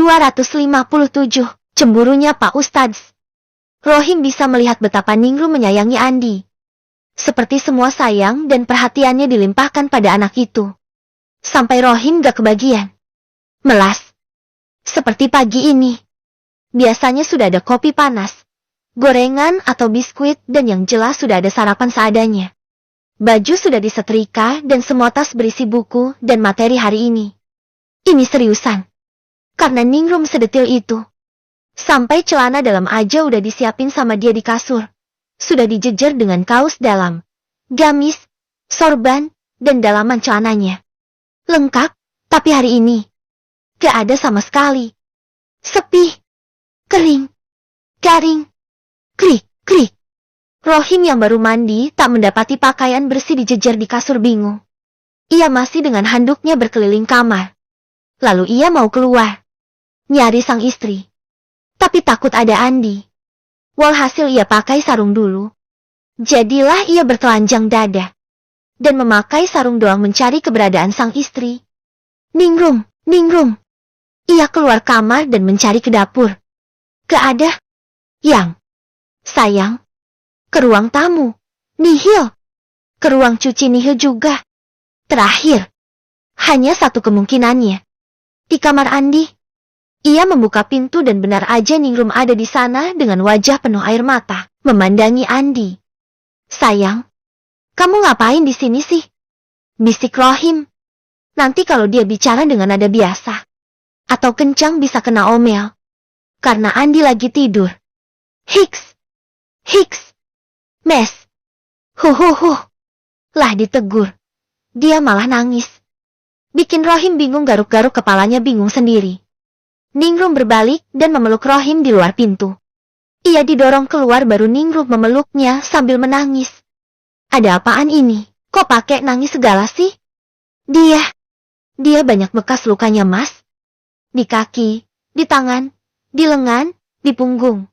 257. Cemburunya Pak Ustadz. Rohim bisa melihat betapa Ningrum menyayangi Andi. Seperti semua sayang dan perhatiannya dilimpahkan pada anak itu. Sampai Rohim gak kebagian. Melas. Seperti pagi ini. Biasanya sudah ada kopi panas, gorengan atau biskuit, dan yang jelas sudah ada sarapan seadanya. Baju sudah disetrika dan semua tas berisi buku dan materi hari ini. Ini seriusan. Karena Ningrum sedetil itu. Sampai celana dalam aja udah disiapin sama dia di kasur. Sudah dijejer dengan kaos dalam, gamis, sorban, dan dalaman celananya. Lengkap, tapi hari ini gak ada sama sekali. Sepi, kering, garing, krik, krik. Rohim yang baru mandi tak mendapati pakaian bersih dijejer di kasur bingung. Ia masih dengan handuknya berkeliling kamar. Lalu ia mau keluar, nyari sang istri. Tapi takut ada Andi. Walhasil ia pakai sarung dulu. Jadilah ia bertelanjang dada. Dan memakai sarung doang mencari keberadaan sang istri. Ningrum, Ningrum. Ia keluar kamar dan mencari ke dapur. Gak ada. Yang. Sayang. Ke ruang tamu. Nihil. Ke ruang cuci nihil juga. Terakhir. Hanya satu kemungkinannya. Di kamar Andi. Ia membuka pintu dan benar aja Ningrum ada di sana dengan wajah penuh air mata, memandangi Andi. Sayang, kamu ngapain di sini sih? Bisik Rohim. Nanti kalau dia bicara dengan nada biasa atau kencang bisa kena omel. Karena Andi lagi tidur. Hiks. Hiks. Mes. Huhuhuh. Lah ditegur. Dia malah nangis. Bikin Rohim bingung, garuk-garuk kepalanya bingung sendiri. Ningrum berbalik dan memeluk Rohim di luar pintu. Ia didorong keluar baru Ningrum memeluknya sambil menangis. Ada apaan ini? Kok pakai nangis segala sih? Dia banyak bekas lukanya, Mas. Di kaki, di tangan, di lengan, di punggung,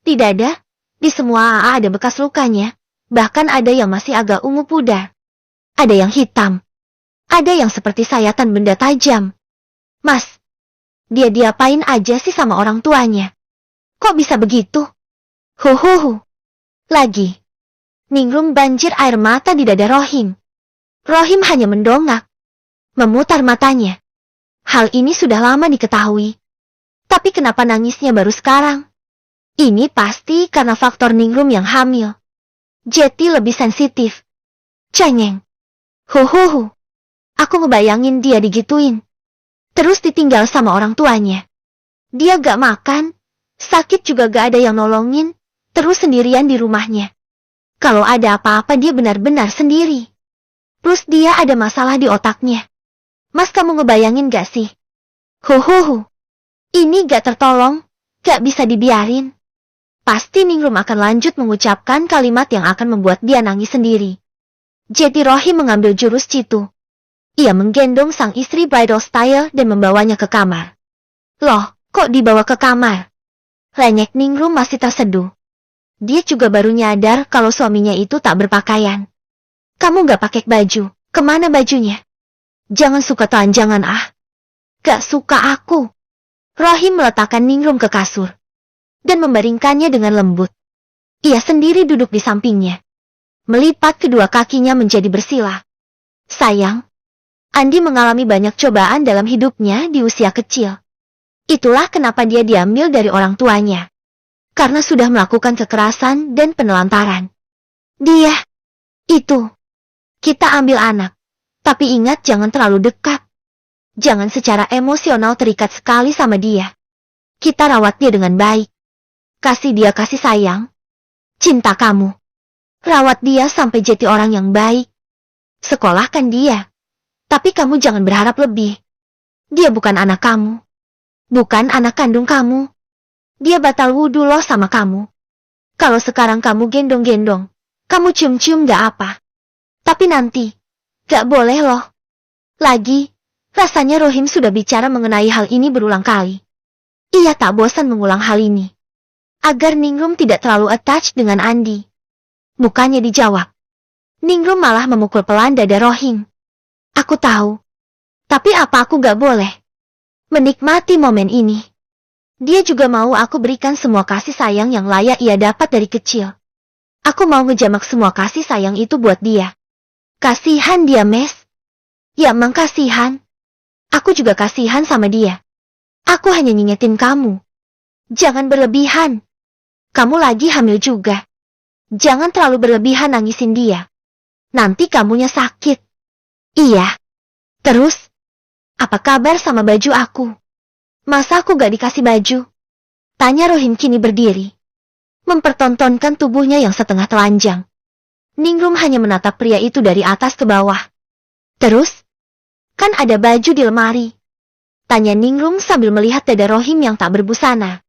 di dada, di semua ada bekas lukanya. Bahkan ada yang masih agak ungu pudar. Ada yang hitam. Ada yang seperti sayatan benda tajam. Mas, dia diapain aja sih sama orang tuanya? Kok bisa begitu? Huhuhu. Lagi. Ningrum banjir air mata di dada Rohim. Rohim hanya mendongak. Memutar matanya. Hal ini sudah lama diketahui. Tapi kenapa nangisnya baru sekarang? Ini pasti karena faktor Ningrum yang hamil. Jeti lebih sensitif. Cengeng. Huhuhu. Aku ngebayangin dia digituin. Terus ditinggal sama orang tuanya. Dia gak makan, sakit juga gak ada yang nolongin, terus sendirian di rumahnya. Kalau ada apa-apa dia benar-benar sendiri. Plus dia ada masalah di otaknya. Mas, kamu ngebayangin gak sih? Huhuhu. Ini gak tertolong, gak bisa dibiarin. Pasti Ningrum akan lanjut mengucapkan kalimat yang akan membuat dia nangis sendiri. Jadi Rohim mengambil jurus citu. Ia menggendong sang istri bridal style dan membawanya ke kamar. Loh, kok dibawa ke kamar? Lenyek Ningrum masih terseduh. Dia juga baru nyadar kalau suaminya itu tak berpakaian. Kamu gak pakai baju, kemana bajunya? Jangan suka telanjangan ah. Gak suka aku. Rohim meletakkan Ningrum ke kasur. Dan membaringkannya dengan lembut. Ia sendiri duduk di sampingnya. Melipat kedua kakinya menjadi bersila. Sayang. Andi mengalami banyak cobaan dalam hidupnya di usia kecil. Itulah kenapa dia diambil dari orang tuanya. Karena sudah melakukan kekerasan dan penelantaran. Dia. Itu. Kita ambil anak. Tapi ingat jangan terlalu dekat. Jangan secara emosional terikat sekali sama dia. Kita rawat dia dengan baik. Kasih dia kasih sayang. Cinta kamu. Rawat dia sampai jadi orang yang baik. Sekolahkan dia. Tapi kamu jangan berharap lebih. Dia bukan anak kamu. Bukan anak kandung kamu. Dia batal wudhu loh sama kamu. Kalau sekarang kamu gendong-gendong, kamu cium-cium gak apa. Tapi nanti, gak boleh loh. Lagi, rasanya Rohim sudah bicara mengenai hal ini berulang kali. Ia tak bosan mengulang hal ini. Agar Ningrum tidak terlalu attached dengan Andi. Bukannya dijawab. Ningrum malah memukul pelan dada Rohim. Aku tahu. Tapi apa aku gak boleh menikmati momen ini? Dia juga mau aku berikan semua kasih sayang yang layak ia dapat dari kecil. Aku mau ngejamak semua kasih sayang itu buat dia. Kasihan dia, Mes. Ya emang kasihan. Aku juga kasihan sama dia. Aku hanya ngingetin kamu. Jangan berlebihan. Kamu lagi hamil juga. Jangan terlalu berlebihan nangisin dia. Nanti kamunya sakit. Iya. Terus? Apa kabar sama baju aku? Masa aku gak dikasih baju? Tanya Rohim kini berdiri. Mempertontonkan tubuhnya yang setengah telanjang. Ningrum hanya menatap pria itu dari atas ke bawah. Terus? Kan ada baju di lemari. Tanya Ningrum sambil melihat dada Rohim yang tak berbusana.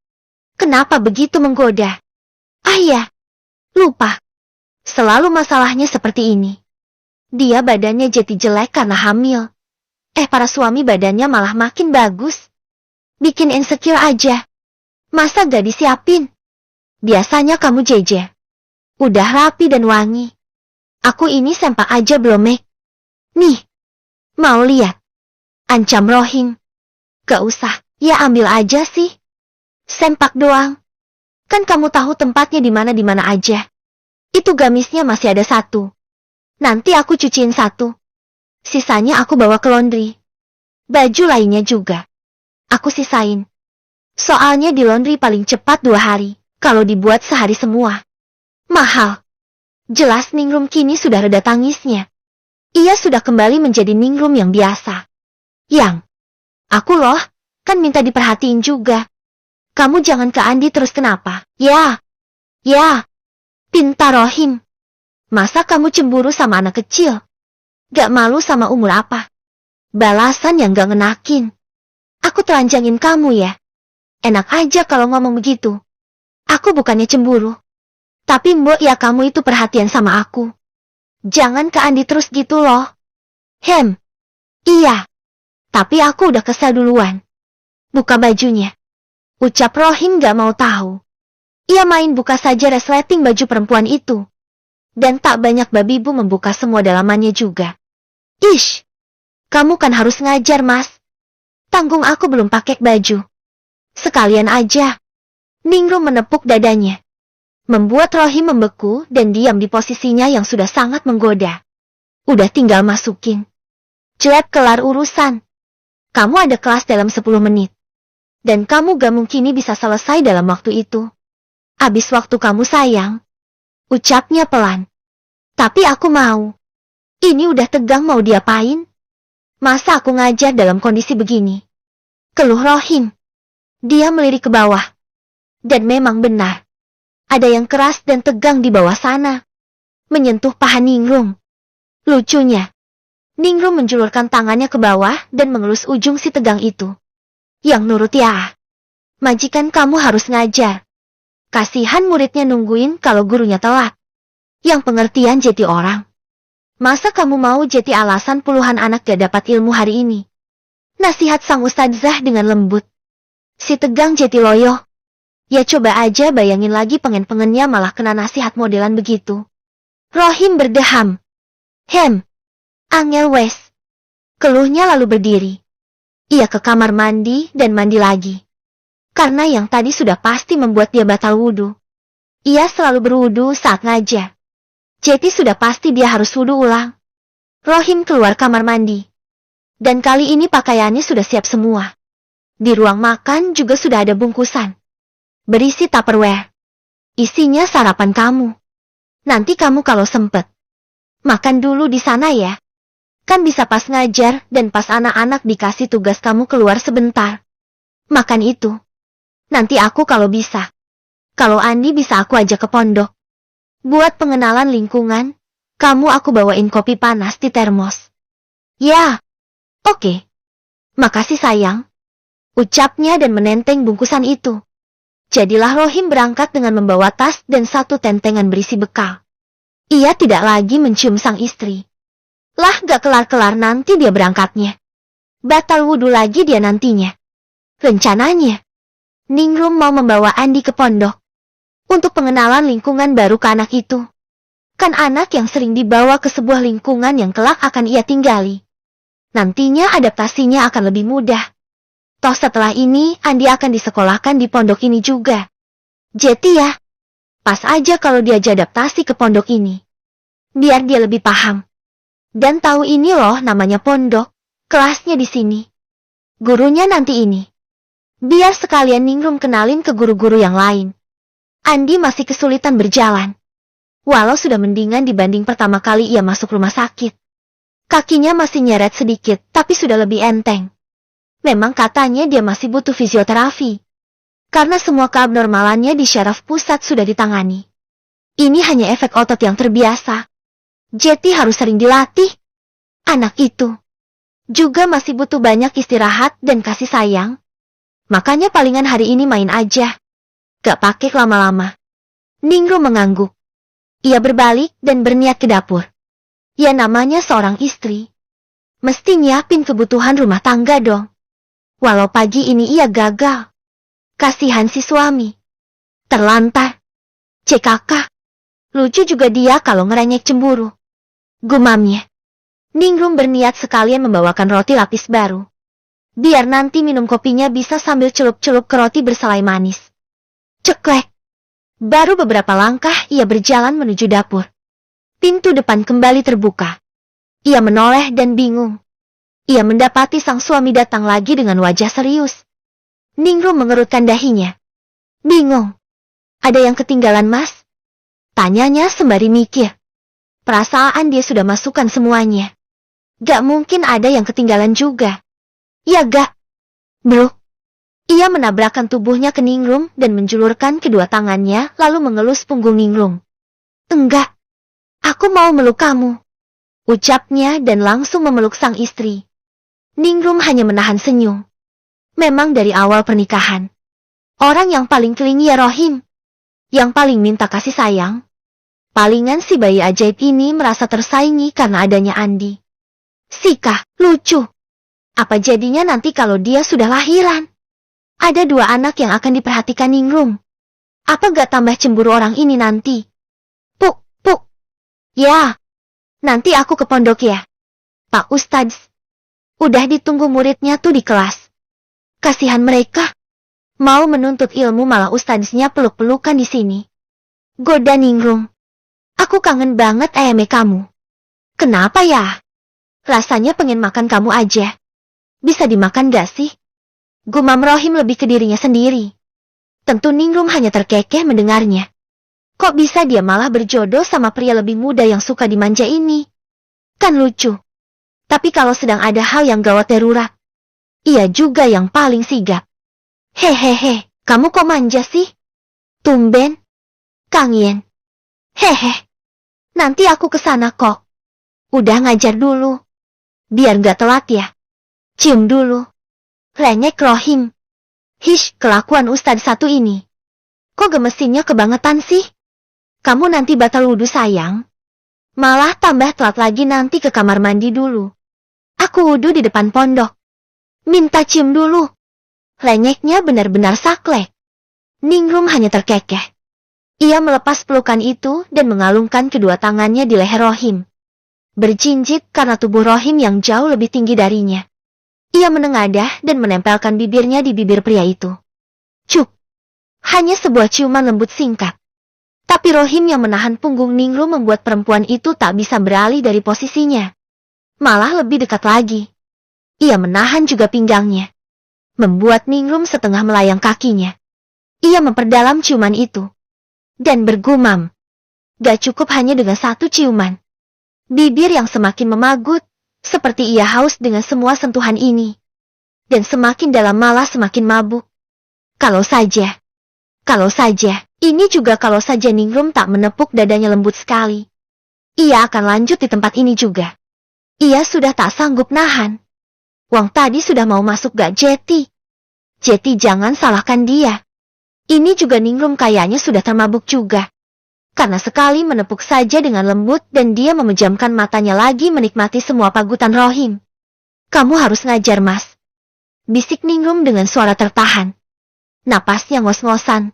Kenapa begitu menggoda? Ah ya, lupa. Selalu masalahnya seperti ini. Dia badannya jadi jelek karena hamil. Para suami badannya malah makin bagus. Bikin insecure aja. Masa gak disiapin? Biasanya kamu jeje. Udah rapi dan wangi. Aku ini sempak aja belum make. Nih, mau lihat? Ancam Rohim. Gak usah, ya ambil aja sih. Sempak doang. Kan kamu tahu tempatnya di mana aja. Itu gamisnya masih ada satu. Nanti aku cuciin satu. Sisanya aku bawa ke laundry. Baju lainnya juga. Aku sisain. Soalnya di laundry paling cepat 2 hari. Kalau dibuat sehari semua. Mahal. Jelas Ningrum kini sudah reda tangisnya. Ia sudah kembali menjadi Ningrum yang biasa. Yang. Aku loh, kan minta diperhatiin juga. Kamu jangan ke Andi terus kenapa? Ya. Pintar Rohim. Masa kamu cemburu sama anak kecil? Gak malu sama umur apa? Balasan yang gak ngenakin. Aku telanjangin kamu ya. Enak aja kalau ngomong begitu. Aku bukannya cemburu. Tapi mbok ya kamu itu perhatian sama aku. Jangan ke Andi terus gitu loh. Iya. Tapi aku udah kesal duluan. Buka bajunya. Ucap Rohim gak mau tahu. Ia main buka saja resleting baju perempuan itu. Dan tak banyak babi bu membuka semua dalamannya juga. Ish. Kamu kan harus ngajar mas. Tanggung aku belum pakai baju. Sekalian aja. Ningrum menepuk dadanya. Membuat Rohim membeku dan diam di posisinya yang sudah sangat menggoda. Udah tinggal masukin. Jelek kelar urusan. Kamu ada kelas dalam 10 menit. Dan kamu gak mungkin bisa selesai dalam waktu itu. Abis waktu kamu sayang. Ucapnya pelan. Tapi aku mau. Ini udah tegang mau diapain? Masa aku ngajar dalam kondisi begini? Keluh Rohim. Dia melirik ke bawah. Dan memang benar. Ada yang keras dan tegang di bawah sana. Menyentuh paha Ningrum. Lucunya. Ningrum menjulurkan tangannya ke bawah dan mengelus ujung si tegang itu. Yang nurut ya. Majikan kamu harus ngajar. Kasihan muridnya nungguin kalau gurunya telat. Yang pengertian jadi orang. Masa kamu mau jadi alasan puluhan anak gak dapat ilmu hari ini? Nasihat sang ustadzah dengan lembut. Si tegang jadi loyo. Ya coba aja bayangin lagi pengen-pengennya malah kena nasihat modelan begitu. Rohim berdeham. Angel wes. Keluhnya lalu berdiri. Ia ke kamar mandi dan mandi lagi. Karena yang tadi sudah pasti membuat dia batal wudhu. Ia selalu berwudhu saat ngajar. Jadi sudah pasti dia harus wudhu ulang. Rohim keluar kamar mandi. Dan kali ini pakaiannya sudah siap semua. Di ruang makan juga sudah ada bungkusan. Berisi Tupperware. Isinya sarapan kamu. Nanti kamu kalau sempet. Makan dulu di sana ya. Kan bisa pas ngajar dan pas anak-anak dikasih tugas kamu keluar sebentar. Makan itu. Nanti aku kalau bisa. Kalau Andi bisa aku ajak ke pondok. Buat pengenalan lingkungan, kamu aku bawain kopi panas di termos. Ya. Oke. Makasih sayang. Ucapnya dan menenteng bungkusan itu. Jadilah Rohim berangkat dengan membawa tas dan satu tentengan berisi bekal. Ia tidak lagi mencium sang istri. Lah gak kelar-kelar nanti dia berangkatnya. Batal wudhu lagi dia nantinya. Rencananya, Ningrum mau membawa Andi ke pondok. Untuk pengenalan lingkungan baru ke anak itu. Kan anak yang sering dibawa ke sebuah lingkungan yang kelak akan ia tinggali. Nantinya adaptasinya akan lebih mudah. Toh setelah ini, Andi akan disekolahkan di pondok ini juga. Jeti ya. Pas aja kalau dia adaptasi ke pondok ini. Biar dia lebih paham. Dan tahu ini loh namanya pondok. Kelasnya di sini. Gurunya nanti ini. Biar sekalian Ningrum kenalin ke guru-guru yang lain. Andi masih kesulitan berjalan. Walau sudah mendingan dibanding pertama kali ia masuk rumah sakit. Kakinya masih nyeret sedikit, tapi sudah lebih enteng. Memang katanya dia masih butuh fisioterapi. Karena semua keabnormalannya di syaraf pusat sudah ditangani. Ini hanya efek otot yang terbiasa. Jeti harus sering dilatih. Anak itu juga masih butuh banyak istirahat dan kasih sayang. Makanya palingan hari ini main aja. Gak pakai lama-lama. Ningrum mengangguk. Ia berbalik dan berniat ke dapur. Ya namanya seorang istri. Mesti nyiapin kebutuhan rumah tangga dong. Walau pagi ini ia gagal. Kasihan si suami. Terlantar. CKK. Lucu juga dia kalau ngerengek cemburu. Gumamnya. Ningrum berniat sekalian membawakan roti lapis baru. Biar nanti minum kopinya bisa sambil celup-celup ke roti berselai manis. Ceklek. Baru beberapa langkah ia berjalan menuju dapur. Pintu depan kembali terbuka. Ia menoleh dan bingung. Ia mendapati sang suami datang lagi dengan wajah serius. Ningrum mengerutkan dahinya. Bingung. Ada yang ketinggalan mas? Tanyanya sembari mikir. Perasaan dia sudah masukkan semuanya. Gak mungkin ada yang ketinggalan juga. Ya gak? Bro. Ia menabrakkan tubuhnya ke Ningrum dan menjulurkan kedua tangannya lalu mengelus punggung Ningrum. Enggak. Aku mau meluk kamu. Ucapnya dan langsung memeluk sang istri. Ningrum hanya menahan senyum. Memang dari awal pernikahan. Orang yang paling kelingi ya Rohim. Yang paling minta kasih sayang. Palingan si bayi ajaib ini merasa tersaingi karena adanya Andi. Sika, lucu. Apa jadinya nanti kalau dia sudah lahiran? Ada 2 anak yang akan diperhatikan Ningrum. Apa gak tambah cemburu orang ini nanti? Puk. Ya. Nanti aku ke pondok ya. Pak Ustadz. Udah ditunggu muridnya tuh di kelas. Kasihan mereka. Mau menuntut ilmu malah ustadznya peluk-pelukan di sini. Goda Ningrum. Aku kangen banget ayame kamu. Kenapa ya? Rasanya pengen makan kamu aja. Bisa dimakan gak sih? Gumam Rohim lebih ke dirinya sendiri. Tentu Ningrum hanya terkekeh mendengarnya. Kok bisa dia malah berjodoh sama pria lebih muda yang suka dimanja ini? Kan lucu. Tapi kalau sedang ada hal yang gawat darurat, ia juga yang paling sigap. Hehehe, kamu kok manja sih? Tumben. Kang Yen. Hehe. Nanti aku kesana kok. Udah ngajar dulu. Biar gak telat ya. Cium dulu. Renyek Rohim. Hish, kelakuan Ustadz satu ini. Kok gemesinnya kebangetan sih? Kamu nanti batal wudhu sayang. Malah tambah telat lagi nanti ke kamar mandi dulu. Aku wudhu di depan pondok. Minta cium dulu. Lenyeknya benar-benar saklek. Ningrum hanya terkekeh. Ia melepas pelukan itu dan mengalungkan kedua tangannya di leher Rohim. Berjinjit karena tubuh Rohim yang jauh lebih tinggi darinya. Ia menengadah dan menempelkan bibirnya di bibir pria itu. Cuk. Hanya sebuah ciuman lembut singkat. Tapi Rohim yang menahan punggung Ningrum membuat perempuan itu tak bisa beralih dari posisinya. Malah lebih dekat lagi. Ia menahan juga pinggangnya. Membuat Ningrum setengah melayang kakinya. Ia memperdalam ciuman itu. Dan bergumam. Gak cukup hanya dengan satu ciuman. Bibir yang semakin memagut. Seperti ia haus dengan semua sentuhan ini. Dan semakin dalam malah semakin mabuk. Kalau saja. Ini juga kalau saja Ningrum tak menepuk dadanya lembut sekali. Ia akan lanjut di tempat ini juga. Ia sudah tak sanggup nahan. Wang tadi sudah mau masuk gak Jeti. Jeti jangan salahkan dia. Ini juga Ningrum kayaknya sudah termabuk juga. Karena sekali menepuk saja dengan lembut dan dia memejamkan matanya lagi menikmati semua pagutan Rohim. Kamu harus ngajar mas. Bisik Ningrum dengan suara tertahan. Napasnya ngos-ngosan.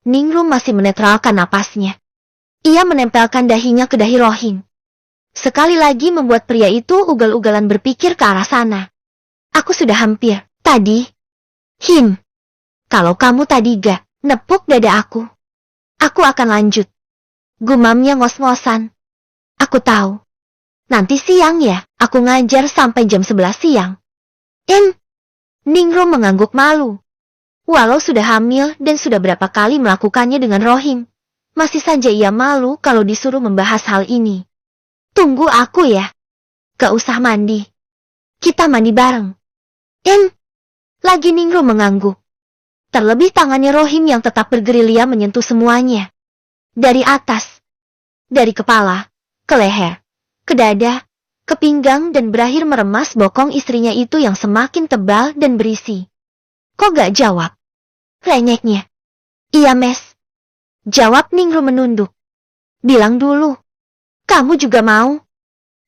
Ningrum masih menetralkan napasnya. Ia menempelkan dahinya ke dahi Rohim. Sekali lagi membuat pria itu ugal-ugalan berpikir ke arah sana. Aku sudah hampir. Tadi. Kalau kamu tadi gak nepuk dada aku akan lanjut. Gumamnya ngos-ngosan. Aku tahu. Nanti siang ya, aku ngajar sampai jam 11 siang. Ningrum mengangguk malu. Walau sudah hamil dan sudah berapa kali melakukannya dengan Rohim, masih saja ia malu kalau disuruh membahas hal ini. Tunggu aku ya. Gak usah mandi. Kita mandi bareng. Lagi Ningrum mengangguk. Terlebih tangannya Rohim yang tetap bergerilya menyentuh semuanya. Dari atas, dari kepala, ke leher, ke dada, ke pinggang dan berakhir meremas bokong istrinya itu yang semakin tebal dan berisi. Kok gak jawab? Renyeknya. Iya mes. Jawab Ningrum menunduk. Bilang dulu. Kamu juga mau?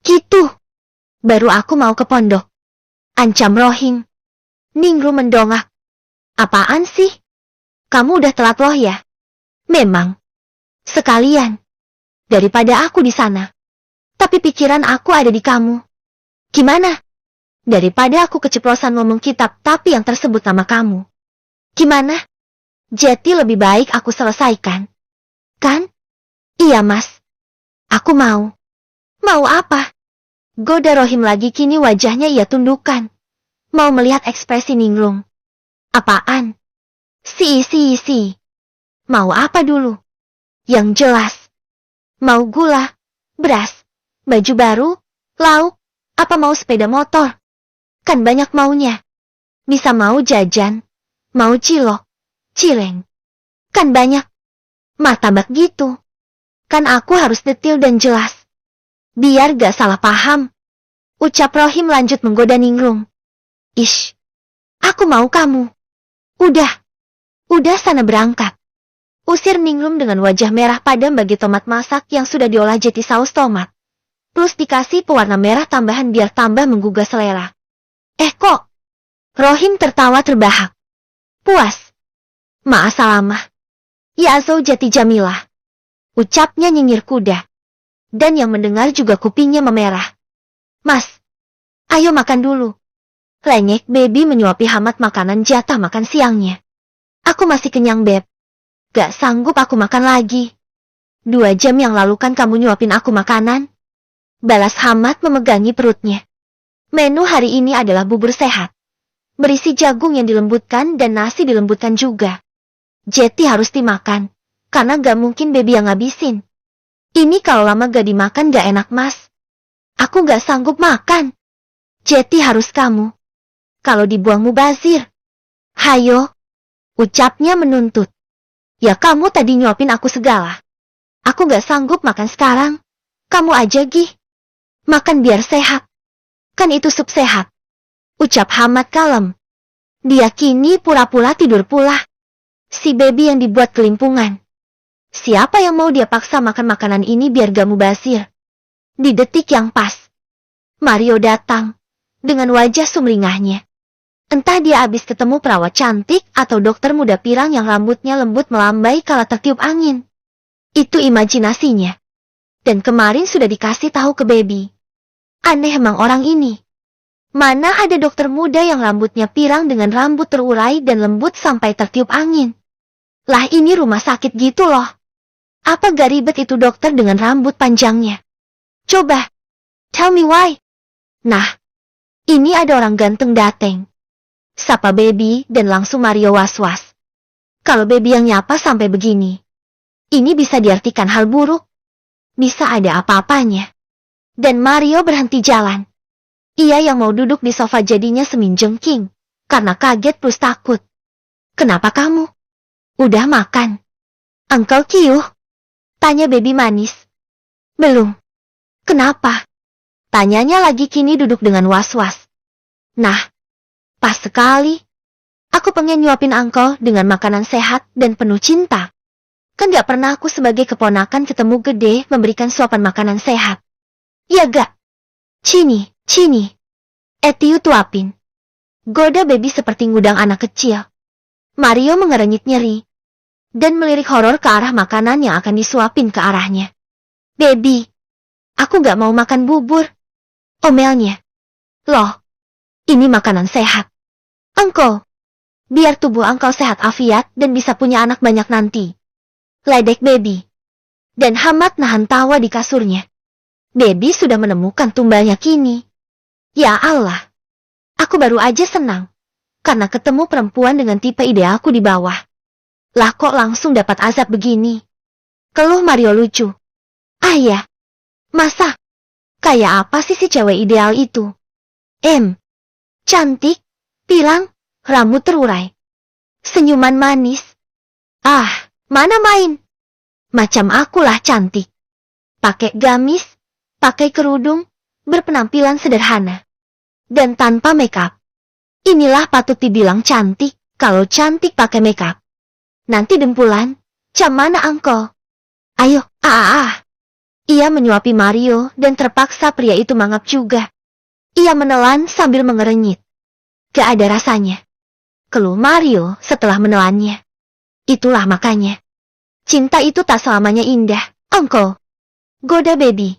Gitu. Baru aku mau ke pondok. Ancam Rohim. Ningrum mendongak. Apaan sih? Kamu udah telat loh ya? Memang. Sekalian. Daripada aku di sana. Tapi pikiran aku ada di kamu. Gimana? Daripada aku keceplosan ngomong kitab tapi yang tersebut nama kamu. Gimana? Jadi lebih baik aku selesaikan. Kan? Iya mas. Aku mau. Mau apa? Goda Rohim lagi kini wajahnya ia tundukkan. Mau melihat ekspresi Ningrum. Apaan? Si. Mau apa dulu? Yang jelas. Mau gula, beras, baju baru, lauk, apa mau sepeda motor? Kan banyak maunya. Bisa mau jajan, mau cilok, cileng. Kan banyak. Martabak gitu. Kan aku harus detail dan jelas. Biar gak salah paham. Ucap Rohim lanjut menggoda Ningrum. Ish. Aku mau kamu. Udah sana berangkat. Usir Ningrum dengan wajah merah padam bagi tomat masak yang sudah diolah jadi saus tomat. Plus dikasih pewarna merah tambahan biar tambah menggugah selera. Kok? Rohim tertawa terbahak. Puas. Ma'asalamah. Ya zaujati Jamilah. Ucapnya nyinyir kuda. Dan yang mendengar juga kupingnya memerah. Mas. Ayo makan dulu. Lenyek baby menyuapi Hamad makanan jatah makan siangnya. Aku masih kenyang beb. Gak sanggup aku makan lagi. 2 jam yang lalu kan kamu nyuapin aku makanan. Balas Hamad memegangi perutnya. Menu hari ini adalah bubur sehat. Berisi jagung yang dilembutkan dan nasi dilembutkan juga. Jeti harus dimakan. Karena gak mungkin baby yang ngabisin. Ini kalau lama gak dimakan gak enak mas. Aku gak sanggup makan. Jeti harus kamu. Kalau dibuang mubazir. Hayo. Ucapnya menuntut. Ya kamu tadi nyuapin aku segala. Aku gak sanggup makan sekarang. Kamu aja Gih. Makan biar sehat. Kan itu sup sehat. Ucap Hamad kalem. Dia kini pura-pura tidur pula. Si baby yang dibuat kelimpungan. Siapa yang mau dia paksa makan makanan ini biar gak mubazir? Di detik yang pas. Mario datang. Dengan wajah sumringahnya. Entah dia habis ketemu perawat cantik atau dokter muda pirang yang rambutnya lembut melambai kala tertiup angin. Itu imajinasinya. Dan kemarin sudah dikasih tahu ke baby. Aneh emang orang ini. Mana ada dokter muda yang rambutnya pirang dengan rambut terurai dan lembut sampai tertiup angin. Lah ini rumah sakit gitu loh. Apa gak ribet itu dokter dengan rambut panjangnya? Coba. Tell me why. Nah. Ini ada orang ganteng dateng. Sapa baby dan langsung Mario was-was. Kalau baby yang nyapa sampai begini. Ini bisa diartikan hal buruk. Bisa ada apa-apanya. Dan Mario berhenti jalan. Ia yang mau duduk di sofa jadinya seminjengking. Karena kaget plus takut. Kenapa kamu? Udah makan? Uncle Kyuh? Tanya baby manis. Belum. Kenapa? Tanyanya lagi kini duduk dengan was-was. Nah. Pas sekali. Aku pengen nyuapin Uncle dengan makanan sehat dan penuh cinta. Kan gak pernah aku sebagai keponakan ketemu gede memberikan suapan makanan sehat. Ya gak? Cini. Etiu tuapin. Goda baby seperti ngudang anak kecil. Mario mengerenyit nyeri. Dan melirik horor ke arah makanan yang akan disuapin ke arahnya. Baby. Aku gak mau makan bubur. Omelnya. Loh. Ini makanan sehat. Engkau, biar tubuh engkau sehat afiat dan bisa punya anak banyak nanti. Ledek Baby. Dan Hamad nahan tawa di kasurnya. Baby sudah menemukan tumbalnya kini. Ya Allah. Aku baru aja senang. Karena ketemu perempuan dengan tipe idealku di bawah. Lah kok langsung dapat azab begini. Keluh Mario lucu. Ah ya. Masa? Kayak apa sih si cewek ideal itu? Cantik. Pilang. Rambut terurai. Senyuman manis. Ah, mana main? Macam akulah cantik. Pakai gamis, pakai kerudung, berpenampilan sederhana. Dan tanpa makeup. Inilah patut dibilang cantik, kalau cantik pakai makeup. Nanti dempulan, cam mana angkol? Ayo, Ia menyuapi Mario dan terpaksa pria itu mangap juga. Ia menelan sambil mengerenyit. Gak ada rasanya. Keluh Mario setelah menelannya. Itulah makanya. Cinta itu tak selamanya indah, angkol. Goda Baby.